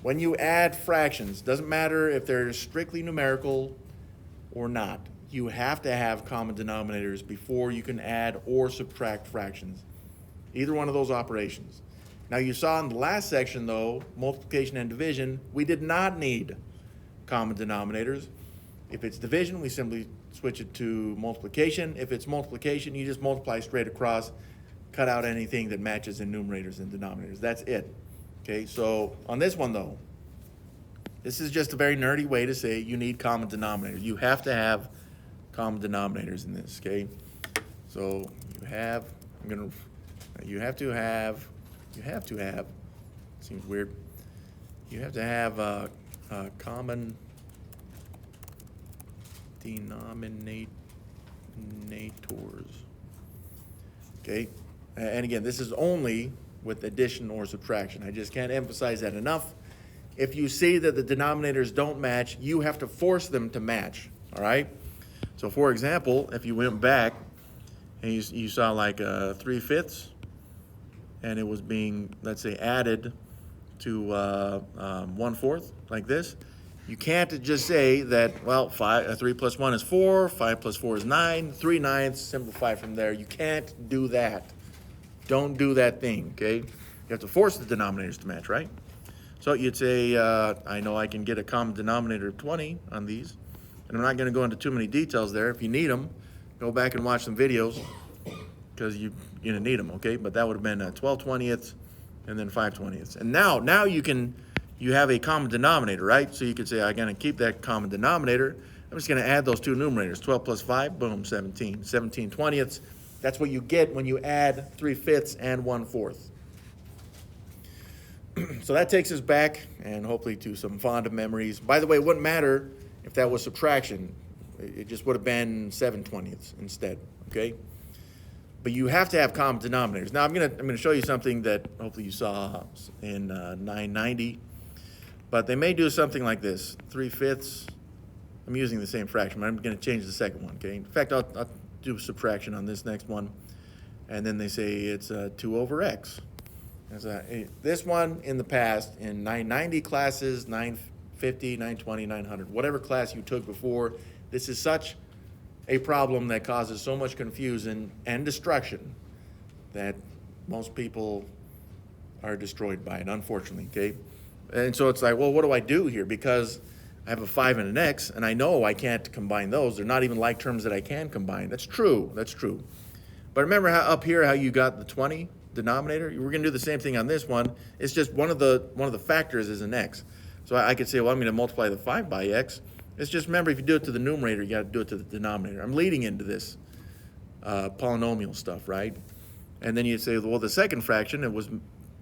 When you add fractions, doesn't matter if they're strictly numerical or not, you have to have common denominators before you can add or subtract fractions. Either one of those operations. Now you saw in the last section though, multiplication and division, we did not need common denominators. If it's division, we simply switch it to multiplication. If it's multiplication, you just multiply straight across, cut out anything that matches in numerators and denominators. That's it. Okay, so on this one though, this is just a very nerdy way to say you need common denominators. You have to have common denominators in this, okay? So you have to have, seems weird, you have to have common denominators, okay? And again, this is only with addition or subtraction. I just can't emphasize that enough. If you see that the denominators don't match, you have to force them to match, all right? So for example, if you went back and you saw like 3/5 and it was being, let's say, added to 1/4 like this, you can't just say that, well, 3 plus 1 is 4, 5 plus 4 is 9, 3/9, simplify from there. You can't do that. Don't do that thing, okay? You have to force the denominators to match, right? So you'd say, I know I can get a common denominator of 20 on these, and I'm not going to go into too many details there. If you need them, go back and watch some videos, because you're going to need them, okay? But that would have been 12/20ths and then 5/20ths. And now you have a common denominator, right? So you could say, I'm going to keep that common denominator. I'm just going to add those two numerators, 12 plus 5, boom, 17. 17/20ths. That's what you get when you add 3/5 and 1/4. So that takes us back, and hopefully to some fond memories. By the way, it wouldn't matter if that was subtraction. It just would have been 7/20ths instead, okay? But you have to have common denominators. Now I'm gonna show you something that hopefully you saw in 990, but they may do something like this: 3/5. I'm using the same fraction, but I'm gonna change the second one, okay? In fact, I'll do subtraction on this next one, and then they say it's 2 over x. This one in the past, in 990 classes, 950, 920, 900, whatever class you took before, this is such a problem that causes so much confusion and destruction that most people are destroyed by it, unfortunately, okay? And so it's like, well, what do I do here? Because I have a 5 and an x, and I know I can't combine those. They're not even like terms that I can combine. That's true. But remember how up here how you got the 20 denominator? We're going to do the same thing on this one. It's just one of the factors is an x. So I could say, well, I'm going to multiply the 5 by x. It's just, remember, if you do it to the numerator, you got to do it to the denominator. I'm leading into this polynomial stuff, right? And then you say, well, the second fraction,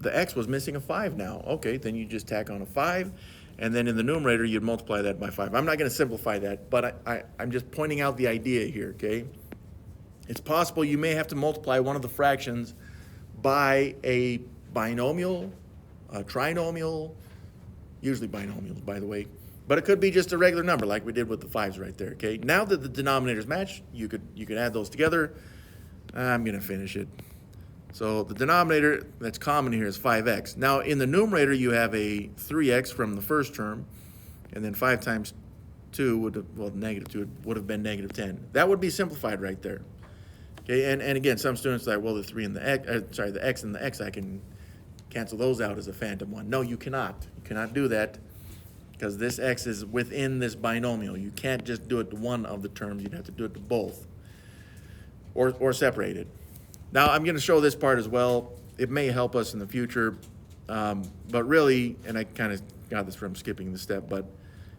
the x was missing a 5 now. Okay, then you just tack on a 5, and then in the numerator, you'd multiply that by 5. I'm not going to simplify that, but I'm just pointing out the idea here, okay? It's possible you may have to multiply one of the fractions by a binomial, a trinomial, usually binomials, by the way, but it could be just a regular number like we did with the 5s right there, okay? Now that the denominators match, you could add those together. I'm going to finish it. So the denominator that's common here is 5x. Now in the numerator, you have a 3x from the first term, and then 5 times 2 negative 2 would have been negative 10. That would be simplified right there. Okay, and again, some students are like, well, the 3 and the x, the x and the x, I can cancel those out as a phantom one. No, you cannot. You cannot do that because this x is within this binomial. You can't just do it to one of the terms. You'd have to do it to both or separate it. Now, I'm going to show this part as well. It may help us in the future, but really, and I kind of got this from skipping the step, but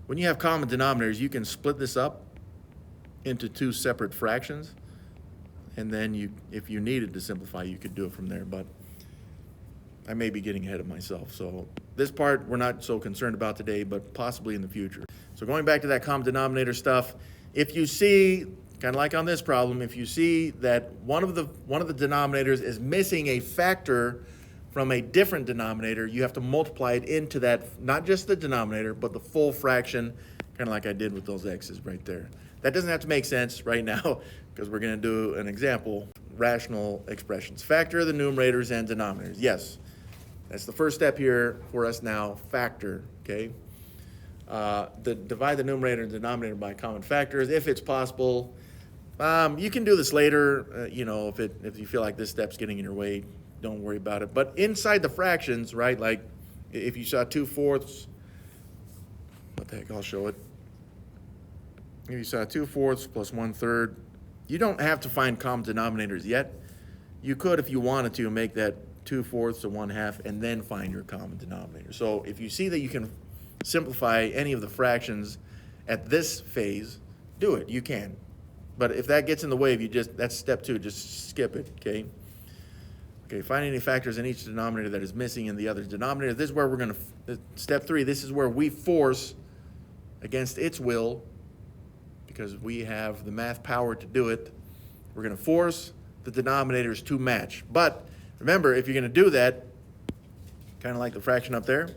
when you have common denominators, you can split this up into 2 separate fractions. And then if you needed to simplify, you could do it from there. But I may be getting ahead of myself. So this part we're not so concerned about today, but possibly in the future. So going back to that common denominator stuff, if you see, kind of like on this problem, if you see that one of the denominators is missing a factor from a different denominator, you have to multiply it into that, not just the denominator, but the full fraction, kind of like I did with those x's right there. That doesn't have to make sense right now because we're going to do an example. Rational expressions. Factor the numerators and denominators. Yes, That's the first step here for us now, factor, okay? Divide the numerator and denominator by common factors if it's possible. You can do this later, if you feel like this step's getting in your way, don't worry about it. But inside the fractions, right, like if you saw 2/4, what the heck, I'll show it. If you saw 2/4 plus 1/3, you don't have to find common denominators yet. You could, if you wanted to, make that 2/4 to 1/2 and then find your common denominator. So if you see that you can simplify any of the fractions at this phase, do it, you can. But if that gets in the way of you, that's step 2, just skip it, okay? Okay, find any factors in each denominator that is missing in the other denominator. This is where we're going to, step 3, this is where we force against its will, because we have the math power to do it. We're going to force the denominators to match. But remember, if you're going to do that, kind of like the fraction up there,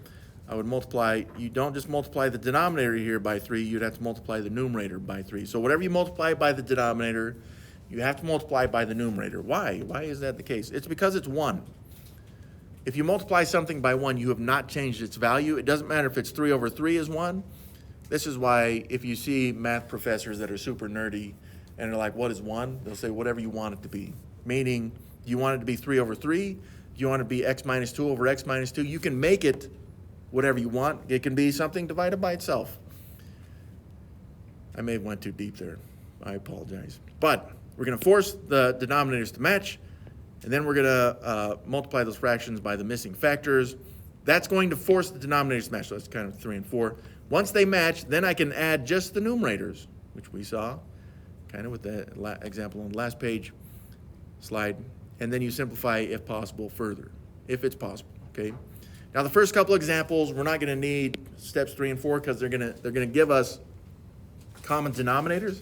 I would multiply, you don't just multiply the denominator here by 3, you'd have to multiply the numerator by 3. So whatever you multiply by the denominator, you have to multiply by the numerator. Why? Why is that the case? It's because it's 1. If you multiply something by 1, you have not changed its value. It doesn't matter if it's 3/3 is 1. This is why if you see math professors that are super nerdy and are like, what is 1? They'll say whatever you want it to be. Meaning, do you want it to be 3/3? Do you want it to be x minus 2 over x minus 2? You can make it whatever you want. It can be something divided by itself. I may have went too deep there. I apologize. But we're going to force the denominators to match, and then we're going to multiply those fractions by the missing factors. That's going to force the denominators to match. So that's kind of 3 and 4. Once they match, then I can add just the numerators, which we saw kind of with the example on the last page slide. And then you simplify, if possible, further, if it's possible, okay? Now, the first couple examples, we're not going to need steps 3 and 4 because they're going to give us common denominators.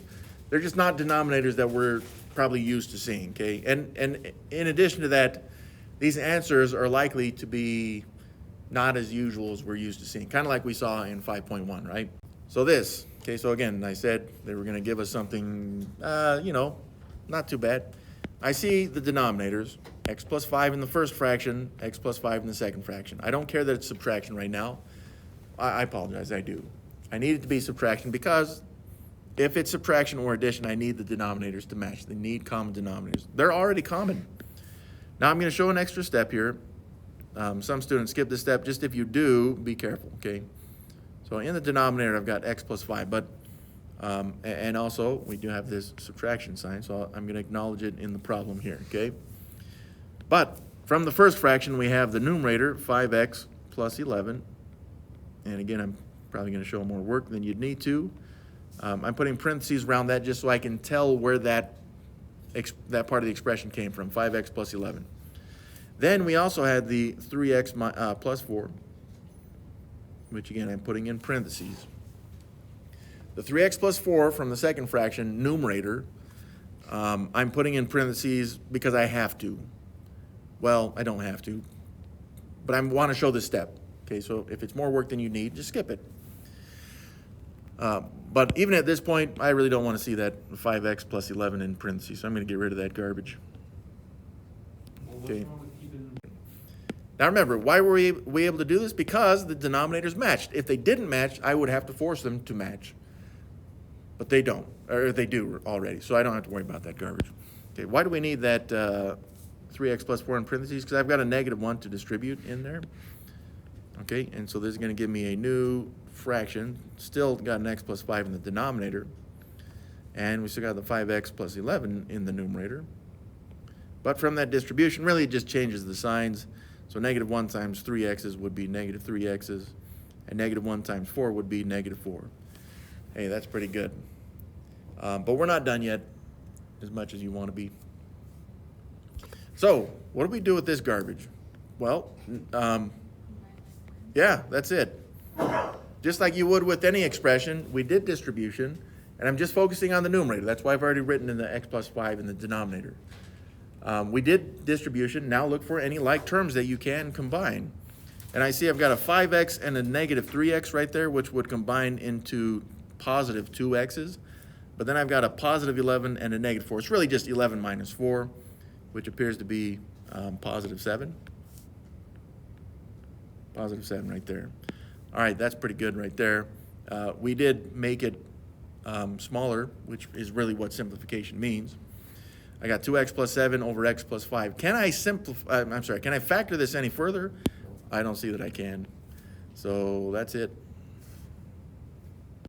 They're just not denominators that we're probably used to seeing, okay? And in addition to that, these answers are likely to be not as usual as we're used to seeing, kind of like we saw in 5.1, right? So this, okay, so again, I said they were going to give us something, not too bad. I see the denominators, x plus 5 in the first fraction, x plus 5 in the second fraction. I don't care that it's subtraction right now. I apologize, I do. I need it to be subtraction because if it's subtraction or addition, I need the denominators to match. They need common denominators. They're already common. Now I'm going to show an extra step here. Some students skip this step. Just if you do, be careful, okay? So in the denominator, I've got x plus 5, but and also we do have this subtraction sign, so I'm going to acknowledge it in the problem here, okay? But from the first fraction, we have the numerator, 5x plus 11. And again, I'm probably going to show more work than you'd need to. I'm putting parentheses around that just so I can tell where that part of the expression came from, 5x plus 11. Then we also had the 3x plus 4, which again, I'm putting in parentheses. The 3x plus 4 from the second fraction, numerator, I'm putting in parentheses because I have to. Well, I don't have to, but I want to show this step. Okay, so if it's more work than you need, just skip it. But even at this point, I really don't want to see that 5x plus 11 in parentheses, so I'm going to get rid of that garbage. Okay. Now remember, why were we able to do this? Because the denominators matched. If they didn't match, I would have to force them to match. But they don't, or they do already, so I don't have to worry about that garbage. Okay, why do we need that 3x plus 4 in parentheses? Because I've got a -1 to distribute in there. Okay, and so this is going to give me a new fraction. Still got an x plus 5 in the denominator. And we still got the 5x plus 11 in the numerator. But from that distribution, really it just changes the signs. So -1 times 3x's would be -3x's, and -1 times 4 would be -4. Hey, that's pretty good. But we're not done yet, as much as you want to be. So, what do we do with this garbage? Well, yeah, that's it. Just like you would with any expression, we did distribution, and I'm just focusing on the numerator. That's why I've already written in the x plus 5 in the denominator. We did distribution. Now look for any like terms that you can combine. And I see I've got a 5x and a -3x right there, which would combine into positive 2x's. But then I've got a positive 11 and a -4. It's really just 11 minus 4, which appears to be positive 7. Positive 7 right there. All right, that's pretty good right there. We did make it smaller, which is really what simplification means. I got 2x plus 7 over x plus 5. Can I simplify? Can I factor this any further? I don't see that I can. So that's it.